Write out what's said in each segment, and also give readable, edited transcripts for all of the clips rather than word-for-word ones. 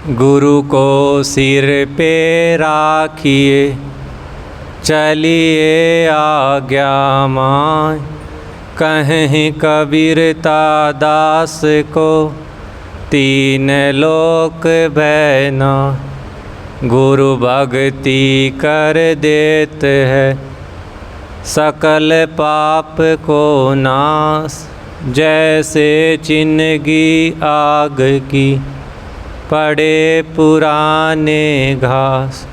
गुरु को सिर पे राखिए, चलिए आज्ञा माय। कहीं कबीरता दास को तीन लोक भैना। गुरु भक्ति कर देत है सकल पाप को नाश। जैसे चिन्हगी आग की पड़े पुराने घास।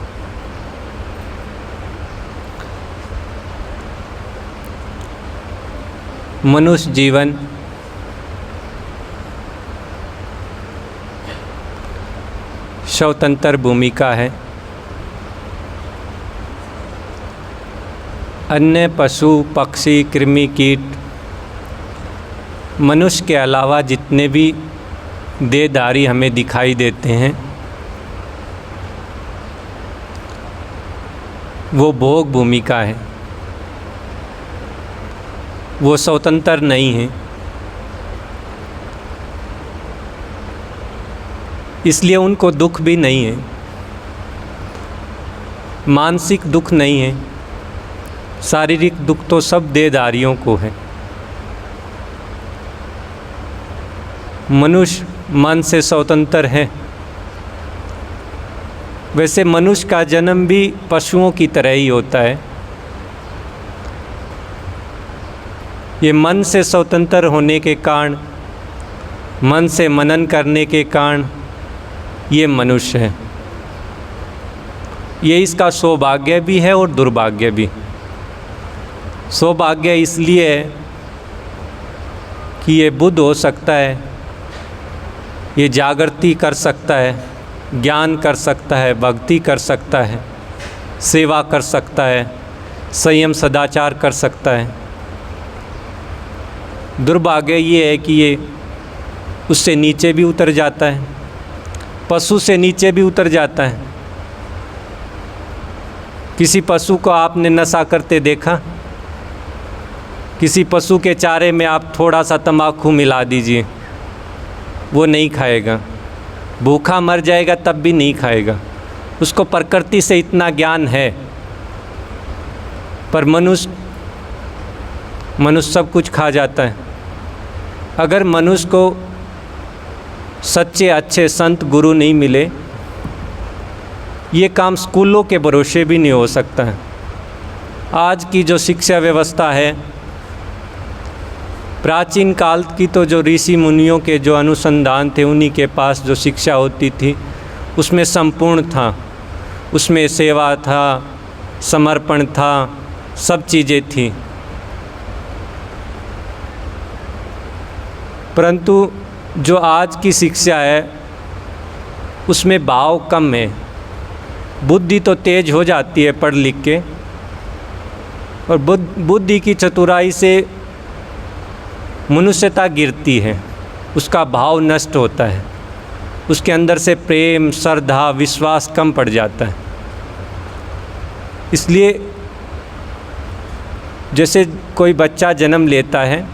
मनुष्य जीवन स्वतंत्र भूमिका है। अन्य पशु पक्षी कृमि कीट मनुष्य के अलावा जितने भी देहधारी हमें दिखाई देते हैं वो भोग भूमिका है, वो स्वतंत्र नहीं है। इसलिए उनको दुख भी नहीं है, मानसिक दुख नहीं है। शारीरिक दुख तो सब देहधारियों को है। मनुष्य मन से स्वतंत्र है। वैसे मनुष्य का जन्म भी पशुओं की तरह ही होता है। ये मन से स्वतंत्र होने के कारण, मन से मनन करने के कारण ये मनुष्य है। ये इसका सौभाग्य भी है और दुर्भाग्य भी। सौभाग्य इसलिए है कि ये बुद्ध हो सकता है, ये जागृति कर सकता है, ज्ञान कर सकता है, भक्ति कर सकता है, सेवा कर सकता है, संयम सदाचार कर सकता है। दुर्भाग्य ये है कि ये उससे नीचे भी उतर जाता है, पशु से नीचे भी उतर जाता है। किसी पशु को आपने नशा करते देखा? किसी पशु के चारे में आप थोड़ा सा तंबाकू मिला दीजिए, वो नहीं खाएगा। भूखा मर जाएगा तब भी नहीं खाएगा। उसको प्रकृति से इतना ज्ञान है। पर मनुष्य सब कुछ खा जाता है। अगर मनुष्य को सच्चे अच्छे संत गुरु नहीं मिले, ये काम स्कूलों के भरोसे भी नहीं हो सकता है। आज की जो शिक्षा व्यवस्था है, प्राचीन काल की तो जो ऋषि मुनियों के जो अनुसंधान थे, उन्हीं के पास जो शिक्षा होती थी उसमें संपूर्ण था। उसमें सेवा था, समर्पण था, सब चीज़ें थी। परंतु जो आज की शिक्षा है उसमें भाव कम है। बुद्धि तो तेज हो जाती है पढ़ लिख के, और बुद्धि की चतुराई से मनुष्यता गिरती है, उसका भाव नष्ट होता है, उसके अंदर से प्रेम, श्रद्धा, विश्वास कम पड़ जाता है। इसलिए जैसे कोई बच्चा जन्म लेता है,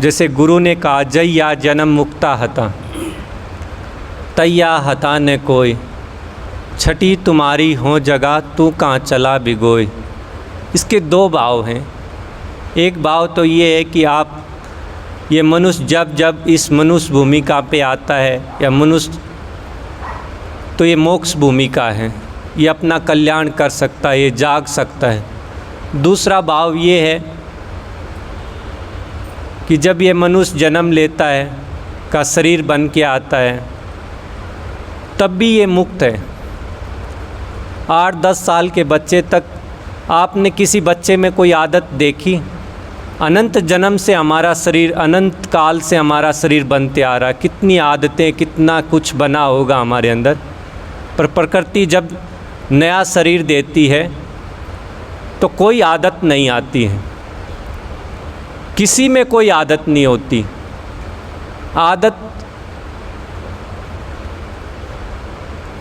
जैसे गुरु ने कहा, जैया जन्म मुक्ता हता तैया हता न कोई। छठी तुम्हारी हो जगह तू कहाँ चला भिगोए। इसके दो भाव हैं। एक भाव तो ये है कि आप ये मनुष्य जब इस मनुष्य भूमिका पे आता है, या मनुष्य तो ये मोक्ष भूमिका है, ये अपना कल्याण कर सकता है, ये जाग सकता है। दूसरा भाव ये है कि जब ये मनुष्य जन्म लेता है, का शरीर बन के आता है, तब भी ये मुक्त है। 8-10 साल के बच्चे तक आपने किसी बच्चे में कोई आदत देखी? अनंत जन्म से हमारा शरीर, अनंत काल से हमारा शरीर बनते आ रहा है। कितनी आदतें, कितना कुछ बना होगा हमारे अंदर। पर प्रकृति जब नया शरीर देती है तो कोई आदत नहीं आती है, किसी में कोई आदत नहीं होती। आदत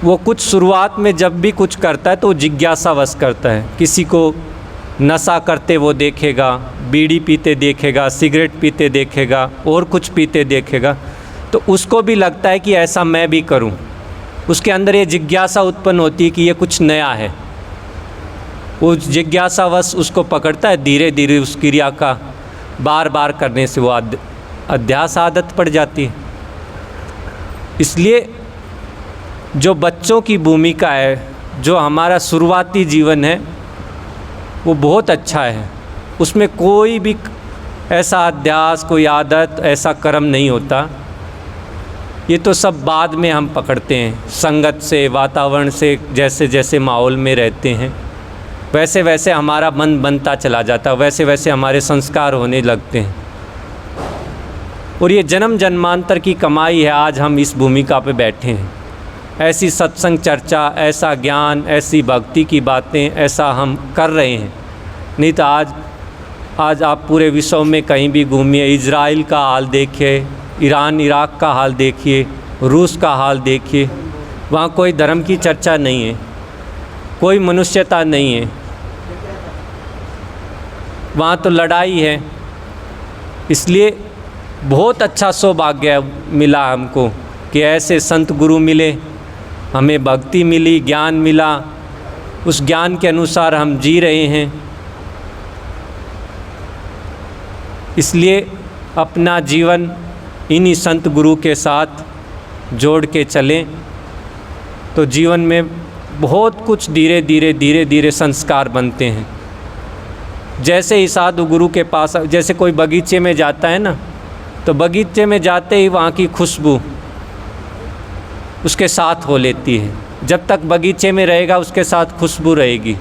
वो कुछ शुरुआत में जब भी कुछ करता है तो जिज्ञासावश करता है। किसी को नशा करते वो देखेगा, बीड़ी पीते देखेगा, सिगरेट पीते देखेगा, और कुछ पीते देखेगा, तो उसको भी लगता है कि ऐसा मैं भी करूं। उसके अंदर ये जिज्ञासा उत्पन्न होती है कि ये कुछ नया है। उस जिज्ञासावश उसको पकड़ता है, धीरे धीरे उस क्रिया का बार बार करने से वो अध्यास आदत पड़ जाती है। इसलिए जो बच्चों की भूमिका है, जो हमारा शुरुआती जीवन है, वो बहुत अच्छा है। उसमें कोई भी ऐसा अध्यास, कोई आदत, ऐसा कर्म नहीं होता। ये तो सब बाद में हम पकड़ते हैं, संगत से, वातावरण से, जैसे जैसे माहौल में रहते हैं वैसे वैसे हमारा मन बनता चला जाता है, वैसे वैसे हमारे संस्कार होने लगते हैं। और ये जन्म जन्मांतर की कमाई है, आज हम इस भूमिका पे बैठे हैं। ऐसी सत्संग चर्चा, ऐसा ज्ञान, ऐसी भक्ति की बातें ऐसा हम कर रहे हैं। नहीं तो आज आप पूरे विश्व में कहीं भी घूमिए, इजराइल का हाल देखिए, ईरान इराक़ का हाल देखिए, रूस का हाल देखिए, वहाँ कोई धर्म की चर्चा नहीं है, कोई मनुष्यता नहीं है, वहाँ तो लड़ाई है। इसलिए बहुत अच्छा सौभाग्य मिला हमको कि ऐसे संत गुरु मिले, हमें भक्ति मिली, ज्ञान मिला, उस ज्ञान के अनुसार हम जी रहे हैं। इसलिए अपना जीवन इन्हीं संत गुरु के साथ जोड़ के चलें तो जीवन में बहुत कुछ धीरे धीरे संस्कार बनते हैं। जैसे ही साधु गुरु के पास, जैसे कोई बगीचे में जाता है ना, तो बगीचे में जाते ही वहाँ की खुशबू उसके साथ हो लेती है। जब तक बगीचे में रहेगा उसके साथ खुशबू रहेगी।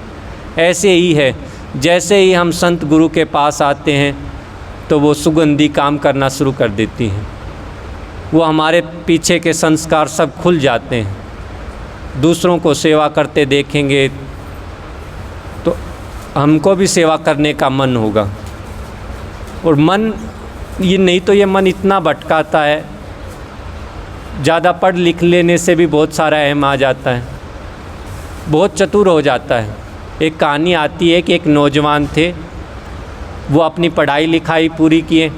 ऐसे ही है, जैसे ही हम संत गुरु के पास आते हैं तो वो सुगंधी काम करना शुरू कर देती हैं। वो हमारे पीछे के संस्कार सब खुल जाते हैं। दूसरों को सेवा करते देखेंगे तो हमको भी सेवा करने का मन होगा। और मन ये नहीं तो ये मन इतना भटकाता है, ज़्यादा पढ़ लिख लेने से भी बहुत सारा अहम आ जाता है, बहुत चतुर हो जाता है। एक कहानी आती है कि एक नौजवान थे, वो अपनी पढ़ाई लिखाई पूरी किए।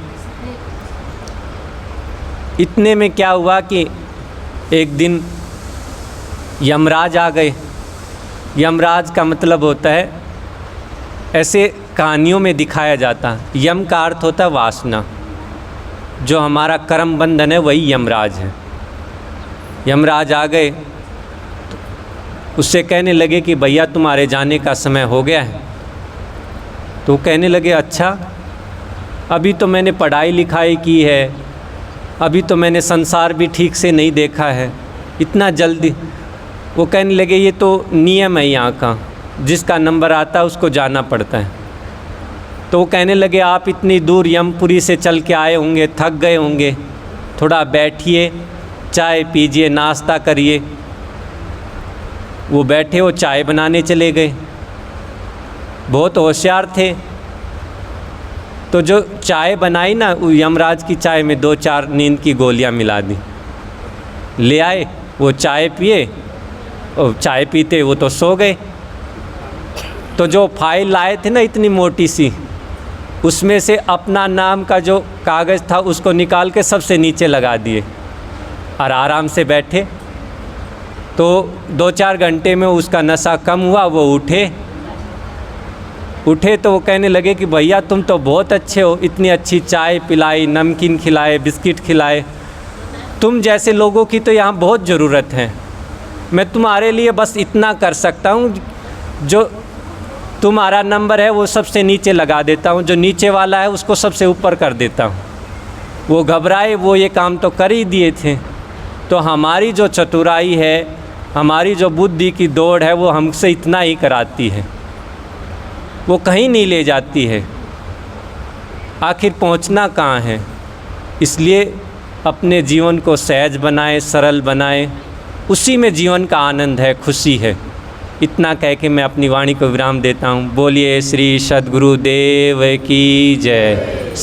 इतने में क्या हुआ कि एक दिन यमराज आ गए। यमराज का मतलब होता है, ऐसे कहानियों में दिखाया जाता है, यम का अर्थ होता है वासना। जो हमारा कर्म बंधन है वही यमराज है। यमराज आ गए तो उससे कहने लगे कि भैया तुम्हारे जाने का समय हो गया है। तो कहने लगे अच्छा, अभी तो मैंने पढ़ाई लिखाई की है, अभी तो मैंने संसार भी ठीक से नहीं देखा है, इतना जल्दी? वो कहने लगे ये तो नियम है यहाँ का, जिसका नंबर आता है उसको जाना पड़ता है। तो वो कहने लगे आप इतनी दूर यमपुरी से चल के आए होंगे, थक गए होंगे, थोड़ा बैठिए, चाय पीजिए, नाश्ता करिए। वो बैठे, वो चाय बनाने चले गए। बहुत होशियार थे। तो जो चाय बनाई ना, वो यमराज की चाय में 2-4 नींद की गोलियां मिला दी। ले आए, वो चाय पिए, और चाय पीते वो तो सो गए। तो जो फाइल लाए थे ना इतनी मोटी सी, उसमें से अपना नाम का जो कागज़ था उसको निकाल के सबसे नीचे लगा दिए और आराम से बैठे। तो 2-4 घंटे में उसका नशा कम हुआ, वो उठे तो वो कहने लगे कि भैया तुम तो बहुत अच्छे हो, इतनी अच्छी चाय पिलाई, नमकीन खिलाए, बिस्किट खिलाए, तुम जैसे लोगों की तो यहाँ बहुत ज़रूरत है। मैं तुम्हारे लिए बस इतना कर सकता हूँ, जो तुम्हारा नंबर है वो सबसे नीचे लगा देता हूँ, जो नीचे वाला है उसको सबसे ऊपर कर देता हूँ। वो घबराए, वो ये काम तो कर ही दिए थे। तो हमारी जो चतुराई है, हमारी जो बुद्धि की दौड़ है, वो हमसे इतना ही कराती है, वो कहीं नहीं ले जाती है। आखिर पहुंचना कहाँ है? इसलिए अपने जीवन को सहज बनाएं, सरल बनाएं, उसी में जीवन का आनंद है, खुशी है। इतना कह के मैं अपनी वाणी को विराम देता हूँ। बोलिए श्री सद्गुरुदेव की जय।